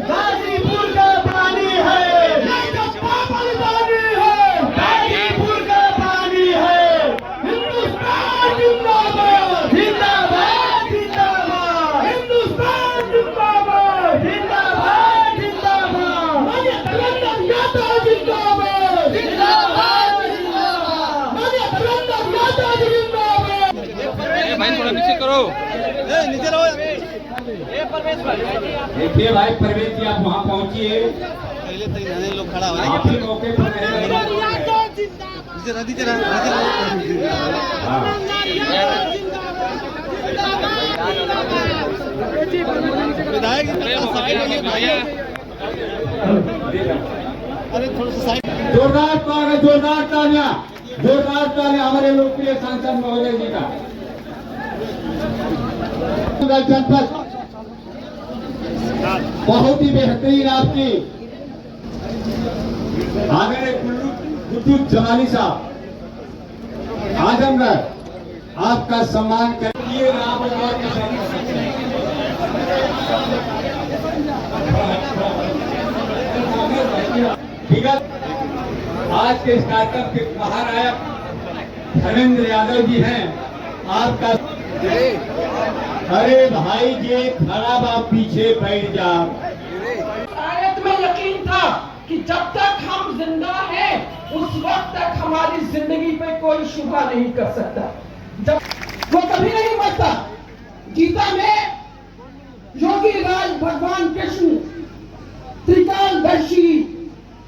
गाजीपुर का पानी है, गाजीपुर का पानी है। हिंदुस्तान जिंदाबाद, जिंदाबाद, जिंदाबाद। हिंदुस्तान जिंदाबाद, जिंदाबाद, जिंदाबाद। माननीय कलंदर यादव जिंदाबाद, जिंदाबाद, जिंदाबाद। माननीय कलंदर यादव जिंदाबाद। भाई थोड़ा पीछे करो, नीचे रहो। देखिए भाई परवेज जी, आप वहाँ पहुँचिए, लोग खड़ा हो आप ही मौके पर जोरदार तालियां, जोरदार तालियां, जोरदार तालियां हमारे लोकप्रिय सांसद महोदय जी का। जनपद बहुत ही बेहतरीन आपकी आदरणीय गुड्डू जमानी साहब आजमगढ़, आपका सम्मान करिए। विगत आज के इस कार्यक्रम के महानायक धर्मेंद्र यादव जी हैं, आपका। अरे भाई जी खराब, आप पीछे बैठ जाओ। शायद में यकीन था कि जब तक हम जिंदा हैं उस वक्त तक हमारी जिंदगी पे कोई शुबा नहीं कर सकता। जब वो कभी नहीं मरता। गीता में योगी राज भगवान कृष्ण त्रिकालदर्शी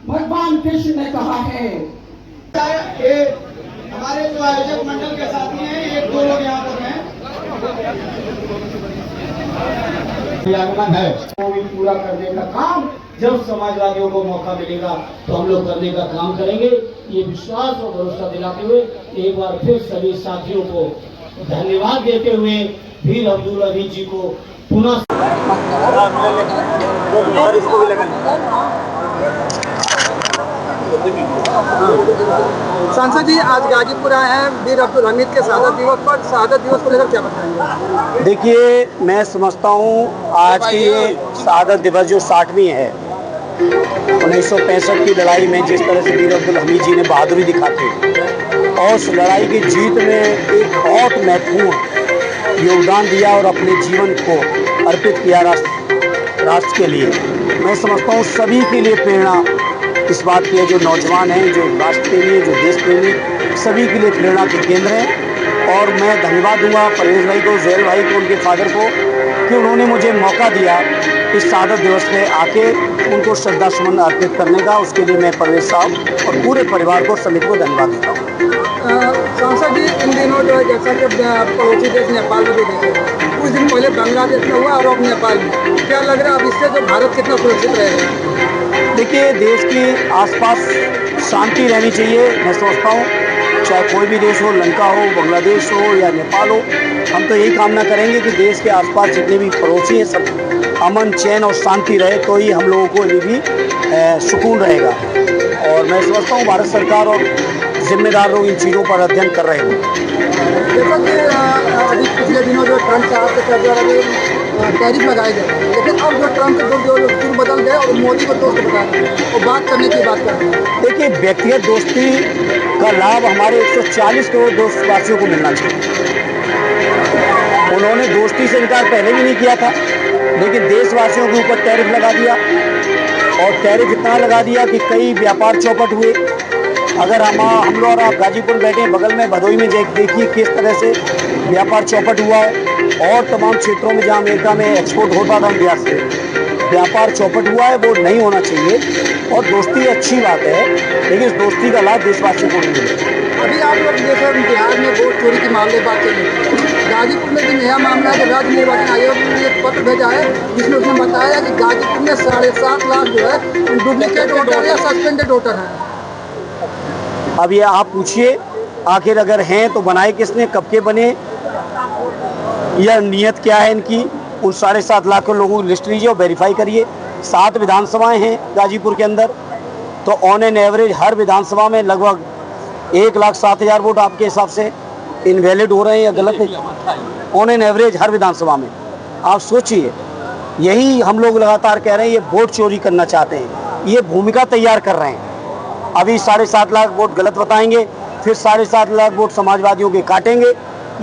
भगवान कृष्ण ने कहा है। हमारे जो आयोजक मंडल के साथी हैं, एक दो लोग यहाँ पर हैं, आगमन है वो भी पूरा करने का काम जब समाजवादियों को मौका मिलेगा तो हम लोग करने का काम करेंगे। ये विश्वास और भरोसा दिलाते हुए एक बार फिर सभी साथियों को धन्यवाद देते हुए वीर अब्दुल हमीद जी को पुनः सांसद जी आज गाजीपुर आए हैं वीर अब्दुल हमीद के शहादत दिवस पर। शहादत दिवस को लेकर क्या बताएंगे? देखिए, मैं समझता हूँ आज की ये शहादत दिवस जो 60वीं है, 1965 की लड़ाई में जिस तरह से वीर अब्दुल हमीद जी ने बहादुरी दिखाते और उस लड़ाई की जीत में एक बहुत महत्वपूर्ण योगदान दिया और अपने जीवन को अर्पित किया राष्ट्र के लिए। मैं समझता हूँ सभी के लिए प्रेरणा इस बात की है, जो नौजवान हैं, जो राष्ट्र प्रेमी हैं, जो देश प्रेमी, सभी के लिए प्रेरणा के केंद्र हैं। और मैं धन्यवाद दूंगा परवेज भाई को, ज़ैल भाई को, उनके फादर को कि उन्होंने मुझे मौका दिया इस शहादत दिवस में आके उनको श्रद्धासुमन अर्पित करने का। उसके लिए मैं परवेज साहब और पूरे परिवार को, समिति को धन्यवाद देता हूँ। सांसद जी, इन दिनों जो है जैसा कि पड़ोसी देश नेपाल में भी देखे, कुछ दिन पहले बांग्लादेश में हुआ और अब नेपाल में, क्या लग रहा है अब इससे जो भारत कितना सुरक्षित रहेगा? देखिए, देश के आसपास शांति रहनी चाहिए। मैं सोचता हूँ चाहे कोई भी देश हो, लंका हो, बांग्लादेश हो या नेपाल हो, हम तो यही कामना करेंगे कि देश के आसपास जितने भी पड़ोसी हैं सब अमन, चैन और शांति रहे, तो ही हम लोगों को ये भी सुकून रहेगा। और मैं समझता हूँ भारत सरकार और जिम्मेदार लोग इन चीज़ों पर अध्ययन कर रहे हैं। जैसा कि अभी पिछले दिनों जो ट्रंप साहब के द्वारा टैरिफ लगाए गए, लेकिन अब जो ट्रंप जो सुर बदल गए और मोदी को दोस्त बता रहे हैं और बात करने की बात करते हैं। देखिए, व्यक्तिगत दोस्ती का लाभ हमारे 140 करोड़ देशवासियों को मिलना चाहिए। उन्होंने दोस्ती से इनकार पहले भी नहीं किया था, लेकिन देशवासियों के ऊपर टैरिफ लगा दिया और टैरिफ इतना लगा दिया कि कई व्यापार चौपट हुए। अगर हम लोग और आप गाजीपुर बैठे हैं, बगल में भदोई में देखिए किस तरह से व्यापार चौपट हुआ है। और तमाम क्षेत्रों में जहाँ अमेरिका में एक्सपोर्ट होता था इंडिया से, व्यापार चौपट हुआ है, वो नहीं होना चाहिए। और दोस्ती अच्छी बात है, लेकिन इस दोस्ती का लाभ देशवासियों को नहीं मिले। अभी आप लोग जैसे बिहार में वोट चोरी के मामले बात चल रही है, गाजीपुर में भी नया मामला है कि राज्य निर्वाचन आयोग ने एक पत्र भेजा है जिसमें उसने बताया कि गाजीपुर में 7.5 लाख जो है डुप्लीकेट वोटर या सस्पेंडेड वोटर हैं। अब ये आप पूछिए, आखिर अगर हैं तो बनाए किसने, कब के बने, यह नीयत क्या है इनकी, उन 7.5 लाख लोगों की लिस्ट लीजिए और वेरीफाई करिए। 7 विधानसभाएं हैं गाजीपुर के अंदर, तो ऑन एन एवरेज हर विधानसभा में लगभग 1,07,000 वोट आपके हिसाब से इनवैलिड हो रहे हैं या गलत है? ऑन एन एवरेज हर विधानसभा में। आप सोचिए, यही हम लोग लगातार कह रहे हैं, ये वोट चोरी करना चाहते हैं, ये भूमिका तैयार कर रहे हैं। अभी 7.5 लाख वोट गलत बताएंगे, फिर 7.5 लाख वोट समाजवादियों के काटेंगे।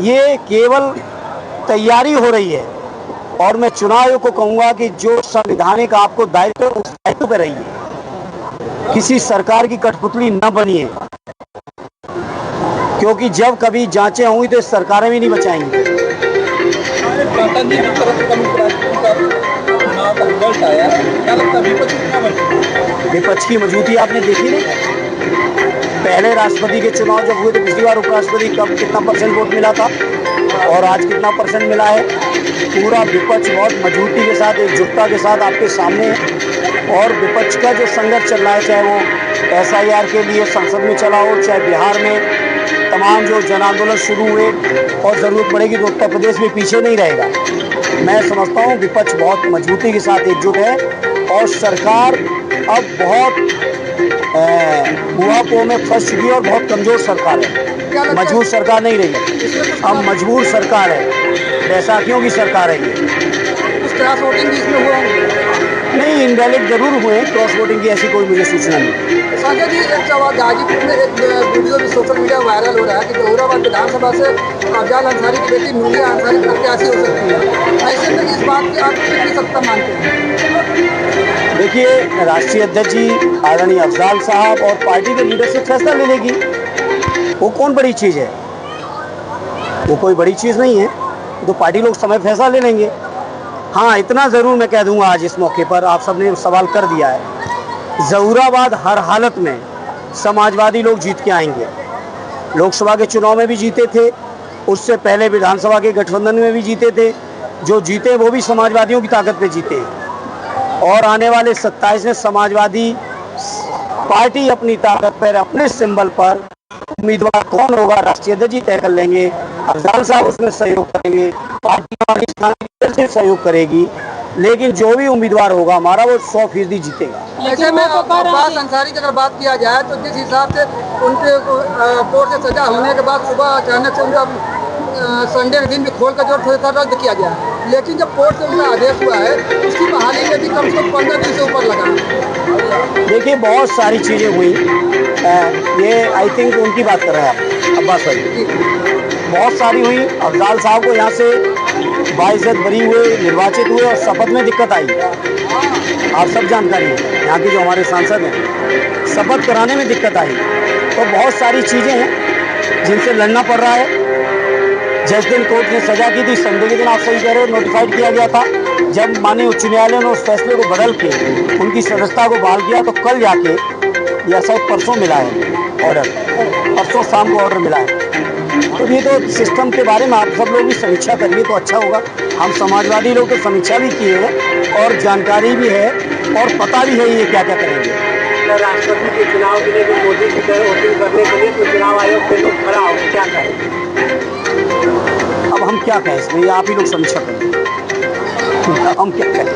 ये केवल तैयारी हो रही है। और मैं चुनाव आयोग को कहूँगा कि जो संवैधानिक आपको दायित्व है, उस दायित्व पर रहिए, किसी सरकार की कठपुतली न बनिए, क्योंकि जब कभी जांचें होंगी तो इस सरकारें भी नहीं बचाएंगी। विपक्ष की मजबूती आपने देखी नहीं? पहले राष्ट्रपति के चुनाव जब हुए तो पिछली बार उपराष्ट्रपति कब कितना % वोट मिला था और आज कितना % मिला है? पूरा विपक्ष बहुत मजबूती के साथ, एकजुटता के साथ आपके सामने है। और विपक्ष का जो संघर्ष चल रहा है, चाहे वो SIR के लिए संसद में चला हो, चाहे बिहार में तमाम जो जन आंदोलन शुरू हुए, और ज़रूरत पड़ेगी तो उत्तर प्रदेश में पीछे नहीं रहेगा। मैं समझता हूँ विपक्ष बहुत मजबूती के साथ एकजुट है और सरकार अब बहुत बुआपों में फंस चुकी है और बहुत कमज़ोर सरकार है, मजबूत सरकार नहीं रही है, अब मजबूर सरकार है, बैसाखियों की सरकार है ये। क्रॉस वोटिंग भी इसमें हुआ नहीं, इनवैलिड जरूर हुए, क्रॉस वोटिंग की ऐसी कोई मुझे सूचना नहीं। संजय जी, एक सवाल, गाजीपुर में एक वीडियो भी सोशल मीडिया वायरल हो रहा है कि जहूराबाद विधानसभा से अफजाल अंसारी की बेटी नूरिया अंसारी प्रत्याशी हो सकती है। ऐसे में इस बात की आप कितनी सत्ता मानते हैं? देखिए, राष्ट्रीय अध्यक्ष जी आदरणीय अफजाल साहब और पार्टी के लीडरशिप फैसला ले लेगी। वो कौन बड़ी चीज़ है? वो कोई बड़ी चीज़ नहीं है, तो पार्टी लोग समय फैसला ले लेंगे। हाँ, इतना ज़रूर मैं कह दूंगा आज इस मौके पर, आप सबने सवाल कर दिया है, जहूराबाद हर हालत में समाजवादी लोग जीत के आएंगे। लोकसभा के चुनाव में भी जीते थे, उससे पहले विधानसभा के गठबंधन में भी जीते थे। जो जीते वो भी समाजवादियों की ताकत पे जीते हैं। और आने वाले 27 में समाजवादी पार्टी अपनी ताकत पर, अपने सिंबल पर उम्मीदवार कौन होगा राष्ट्रीय अध्यक्ष जी तय कर लेंगे। अफजाल साहब उसमें सहयोग करेंगे, पार्टी सहयोग करेगी, लेकिन जो भी उम्मीदवार होगा हमारा, वो 100% जीतेगा। ऐसे में अब्बास अंसारी की अगर बात किया जाए तो जिस हिसाब से उनके कोर्ट से सजा होने के बाद सुबह अचानक से उनका संडे के दिन भी खोल कर जो था रद्द किया गया, लेकिन जब कोर्ट से उनका आदेश हुआ है, उसकी बहाली में भी कम से कम 15 दिन से ऊपर लगा। देखिए, बहुत सारी चीज़ें हुई, ये आई थिंक उनकी बात कर रहे हैं आप, अब्बास भाई, बहुत सारी हुई। अफजाल साहब को यहाँ से बाइज्जत बरी हुए, निर्वाचित हुए और शपथ में दिक्कत आई। आप सब जानकारी है, यहाँ के जो हमारे सांसद हैं, शपथ कराने में दिक्कत आई। तो बहुत सारी चीज़ें हैं जिनसे लड़ना पड़ रहा है। जिस दिन कोर्ट ने सजा की थी, संडे के दिन, आप सही कह रहे हो, नोटिफाइड किया गया था। जब माननीय उच्च न्यायालय ने उस फैसले को बदल के उनकी सदस्यता को बहाल किया, तो कल जाके, या शायद परसों मिला है ऑर्डर, परसों शाम को ऑर्डर मिला है। तो ये तो सिस्टम के बारे में आप सब लोग भी समीक्षा करिए तो अच्छा होगा। हम समाजवादी लोग तो समीक्षा भी किए हैं और जानकारी भी है और पता भी है ये क्या क्या करेंगे। राष्ट्रपति के चुनाव के लिए मोदी की तरह वोटिंग करने के लिए तो चुनाव आयोग के लोग खड़ा हो, क्या करें? अब हम क्या कहें इसमें, आप ही लोग समीक्षा करें, हम क्या कहें।